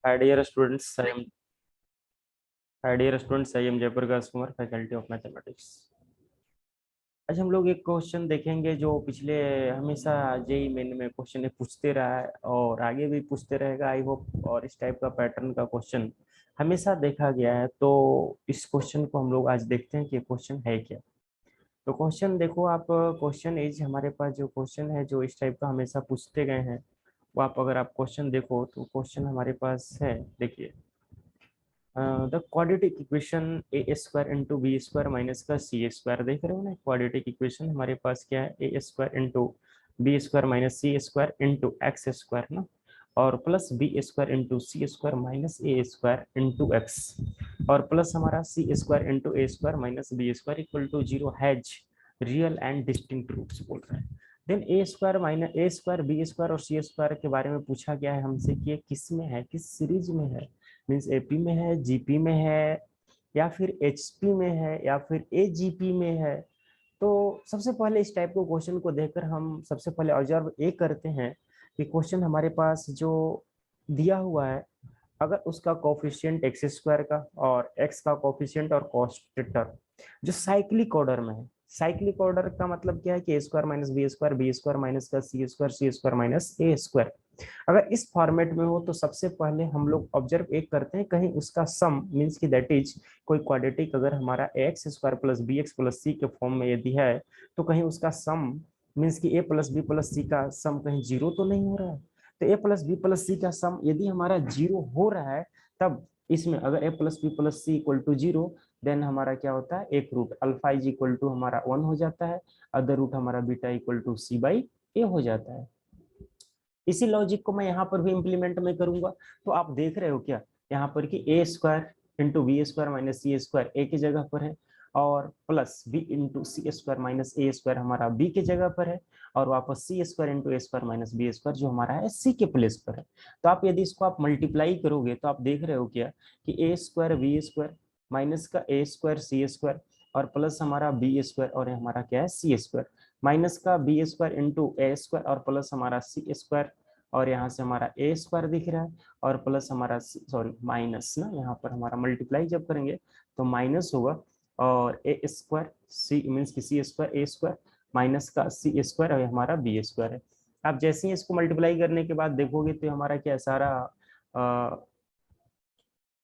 Hi dear students, I am Jayprakash Kumar, faculty of mathematics. आज हम लोग एक क्वेश्चन देखेंगे जो पिछले हमेशा जेई मेन में क्वेश्चन पूछते रहा है और आगे भी पूछते रहेगा आई होप। और इस टाइप का पैटर्न का क्वेश्चन हमेशा देखा गया है। तो इस क्वेश्चन को हम लोग आज देखते हैं कि क्वेश्चन है क्या। तो क्वेश्चन देखो आप, क्वेश्चन इज हमारे पास जो क्वेश्चन है जो इस टाइप का हमेशा पूछते गए हैं वो आप अगर आप क्वेश्चन देखो तो क्वेश्चन हमारे पास है। देखिए the quadratic equation a square into B square minus का सी स्क्वायर देख रहे हो ना। क्वाड्रेटिक इक्वेशन हमारे पास क्या है, A square into B square minus C square into X square ना, और plus B square into C square minus A square into X, और प्लस हमारा C square into A square minus B square equal to zero has real and distinct roots बोल रहे हैं। Then A square minus A square B square और C square के बारे में पूछा गया है हमसे कि ये किस में है, किस सीरीज में है। मीन्स एपी में है, जीपी में है, या फिर एचपी में है, या फिर एजीपी में है। तो सबसे पहले इस टाइप को क्वेश्चन को देखकर हम सबसे पहले ऑब्जर्व ये करते हैं कि क्वेश्चन हमारे पास जो दिया हुआ है अगर उसका कोफिशिएंट एक्स स्क्वायर का और एक्स का कोफिशिएंट और कॉन्स्टेंट जो साइक्लिक ऑर्डर में है। साइक्लिक ऑर्डर का मतलब क्या है कि A square minus B square minus का सी स्क्वायर माइनस ए स्क्वायर अगर इस फॉर्मेट में हो तो सबसे पहले हम लोग ऑब्जर्व एक करते हैं कहीं उसका सम मीन्स की दैट इज कोई क्वाड्रेटिक अगर हमारा X square plus B X plus C के फॉर्म में यदि है तो कहीं उसका सम मीन्स की ए प्लस बी प्लस सी का सम कहीं जीरो तो नहीं हो रहा है। तो ए प्लस बी प्लस सी का सम यदि हमारा जीरो हो रहा है तब इसमें अगर A plus B plus C equal to zero then हमारा क्या होता है, एक root alpha is equal to हमारा 1 हो जाता है, अदर रूट हमारा beta equal to C by A हो जाता है। इसी लॉजिक को मैं यहाँ पर भी इम्प्लीमेंट में करूंगा। तो आप देख रहे हो क्या यहाँ पर कि A square into B square minus C square A की जगह पर है, और plus B into C square minus A square हमारा बी के जगह पर है, और वापस C square into A square minus B square जो हमारा है सी के प्लेस पर है। तो आप यदि इसको आप मल्टीप्लाई करोगे तो आप देख रहे हो क्या कि A square B square minus का ए स्क्वायर सी स्क्वायर और प्लस हमारा बी स्क्वायर और हमारा क्या है सी स्क्वायर माइनस का B square into A square और प्लस हमारा सी स्क्वायर और यहाँ से हमारा ए स्क्वायर दिख रहा है और प्लस हमारा सॉरी माइनस ना, यहाँ पर हमारा मल्टीप्लाई जब करेंगे तो माइनस होगा और ए स्क्वायर सी मीन्स की सी स्क्वायर ए स्क्वायर माइनस का सी स्क्वायर और हमारा बी स्क्वायर है। आप जैसे ही इसको मल्टीप्लाई करने के बाद देखोगे तो हमारा क्या सारा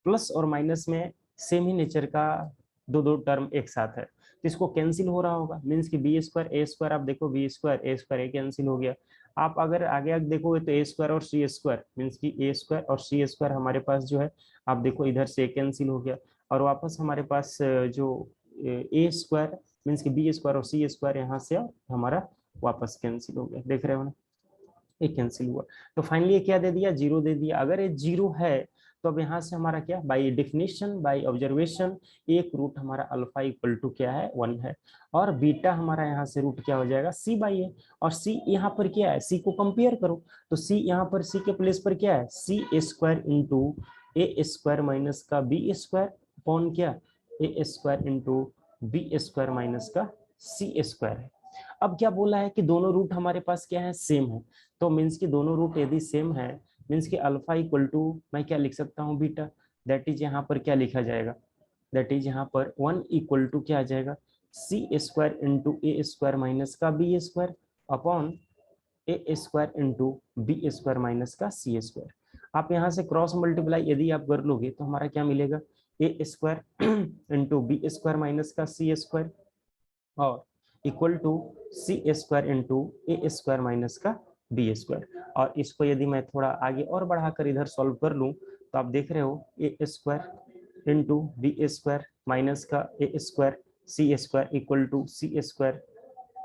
प्लस और माइनस में सेम ही नेचर का दो दो टर्म एक साथ है तो इसको कैंसिल हो रहा होगा। मीन्स कि बी स्क्वायर ए स्क्वायर आप देखो बी स्क्वायर ए कैंसिल हो गया। आप अगर आगे आगे देखोगे तो ए स्क्वायर और सी स्क्वायर मीन्स कि ए स्क्वायर और सी स्क्वायर हमारे पास जो है आप देखो इधर से कैंसिल हो गया और वापस हमारे पास जो ए स्क्वायर मीन्स कि बी स्क्वायर और सी स्क्वायर यहाँ से हमारा वापस कैंसिल हो गया। देख रहे हो ना, ये कैंसिल हुआ। तो फाइनली ये क्या दे दिया, जीरो दे दिया। अगर ये जीरो है तो अब यहाँ से हमारा क्या बाई डिफिनेशन बाई ऑब्जर्वेशन एक रूट हमारा अल्फा इक्वल टू क्या है 1 है और बीटा हमारा यहाँ से रूट क्या हो जाएगा सी बाई है। और सी यहाँ पर क्या है, सी को कंपेयर करो तो सी यहाँ पर सी के प्लेस पर क्या है C square into A square minus का बी स्क्वायर अपॉन क्या A square into B square minus का सी स्क्वायर है। अब क्या बोला है कि दोनों रूट हमारे पास क्या है सेम है। तो मीन्स की दोनों रूट यदि सेम है मीन्स की अल्फा इक्वल टू मैं क्या लिख सकता हूँ बीटा, दैट इज यहाँ पर क्या लिखा जाएगा, दैट इज यहाँ पर 1 इक्वल टू क्या आ जाएगा C square into A square minus का B square upon A square into B square minus का सी स्क्वायर। आप यहाँ से क्रॉस मल्टीप्लाई यदि आप कर लोगे तो हमारा क्या मिलेगा A square into B square minus का सी स्क्वायर और equal to C square into A square minus का बी स्क्वायर। और इसको यदि मैं थोड़ा आगे और बढ़ाकर इधर सॉल्व कर लूं तो आप देख रहे हो A square into B square minus का A square C square equal to C square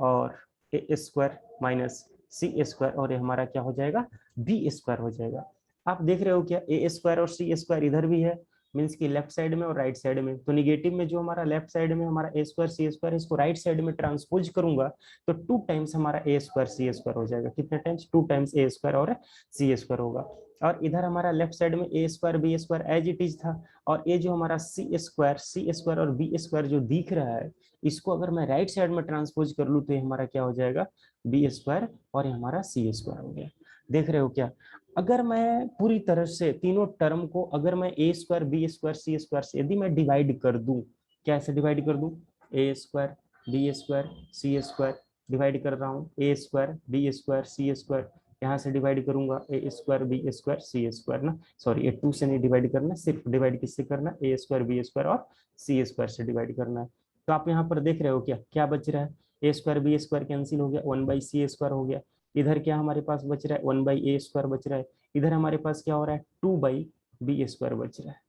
और A square minus C square और ये हमारा क्या हो जाएगा बी स्क्वायर हो जाएगा। आप देख रहे हो क्या ए स्क्वायर और सी स्क्वायर इधर भी है मीन्स की लेफ्ट साइड में और राइट साइड में। तो निगेटिव में जो हमारा लेफ्ट साइड में हमारा ए स्क्वायर सी स्क्वायर इसको राइट साइड में ट्रांसपोज करूंगा तो 2 टाइम्स हमारा ए स्क्वायर सी स्क्वायर हो जाएगा। कितने टाइम्स 2 टाइम्स ए स्क्वायर और सी स्क्वायर होगा। और इधर हमारा लेफ्ट साइड में A square B square as it is था और ये जो हमारा सी स्क्वायर और बी स्क्वायर जो दिख रहा है इसको अगर मैं राइट साइड में ट्रांसपोज कर लूँ तो ये हमारा क्या हो जाएगा बी स्क्वायर और ये हमारा सी स्क्वायर हो गया। देख रहे हो क्या अगर मैं पूरी तरह से तीनों टर्म को अगर मैं ए square B square C square से यदि मैं डिवाइड कर दूं, क्या ऐसे डिवाइड कर दूं, ए square B square C square divide कर रहा हूँ, ए square B square C square, यहाँ से डिवाइड करूंगा ए square B square C square ना, सॉरी ये 2 से नहीं डिवाइड करना, सिर्फ डिवाइड किससे करना, ए स्क्वायर बी स्क्वायर और सी स्क्वायर से डिवाइड करना है। तो आप यहाँ पर देख रहे हो क्या क्या बच रहा है, A square B square cancel हो गया, 1/c² हो गया, इधर क्या हमारे पास बच रहा है 1/a² बच रहा है, इधर हमारे पास क्या हो रहा है 2/b² बच रहा है।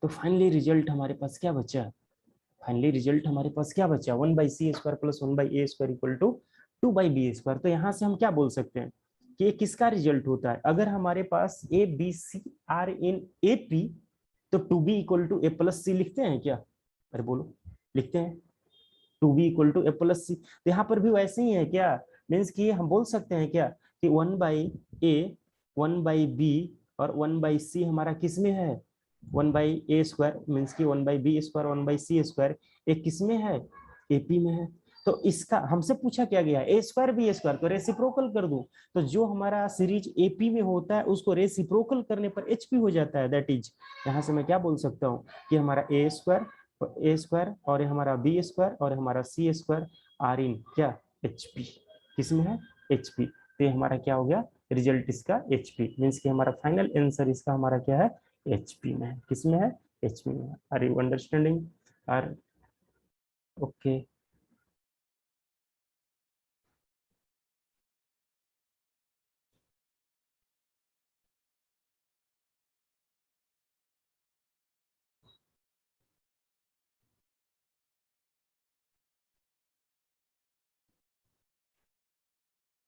तो फाइनली रिजल्ट हमारे पास क्या बचा, फाइनली रिजल्ट हमारे पास क्या बचा 1/c² plus 1/a² equal to 2/b²। तो यहाँ से हम क्या बोल सकते हैं कि ये किसका रिजल्ट होता है, अगर हमारे पास A B C are in A P तो 2b equal to A plus C लिखते हैं क्या, अरे बोलो लिखते हैं 2b equal to A plus C. तो यहाँ पर भी वैसे ही है क्या, मीन्स कि हम बोल सकते हैं क्या कि 1/a 1/b और 1/c हमारा किस में है, 1/a² मीन्स की 1/b² 1/c² एक किस में है, एपी में है। तो इसका हमसे पूछा क्या गया, ए स्क्वायर बी स्क्वायर, तो रेसिप्रोकल कर दूं, तो जो हमारा सीरीज एपी में होता है उसको रेसिप्रोकल करने पर एचपी हो जाता है, दैट इज यहाँ से मैं क्या बोल सकता हूँ कि हमारा ए स्क्वायर और हमारा बी² और हमारा सी² आर इन क्या एचपी, किसमें है एचपी। तो ये हमारा क्या हो गया रिजल्ट इसका एचपी, मीन्स कि हमारा फाइनल आंसर इसका हमारा क्या है एचपी में है, किसमें है एचपी में। Are you understanding, are okay.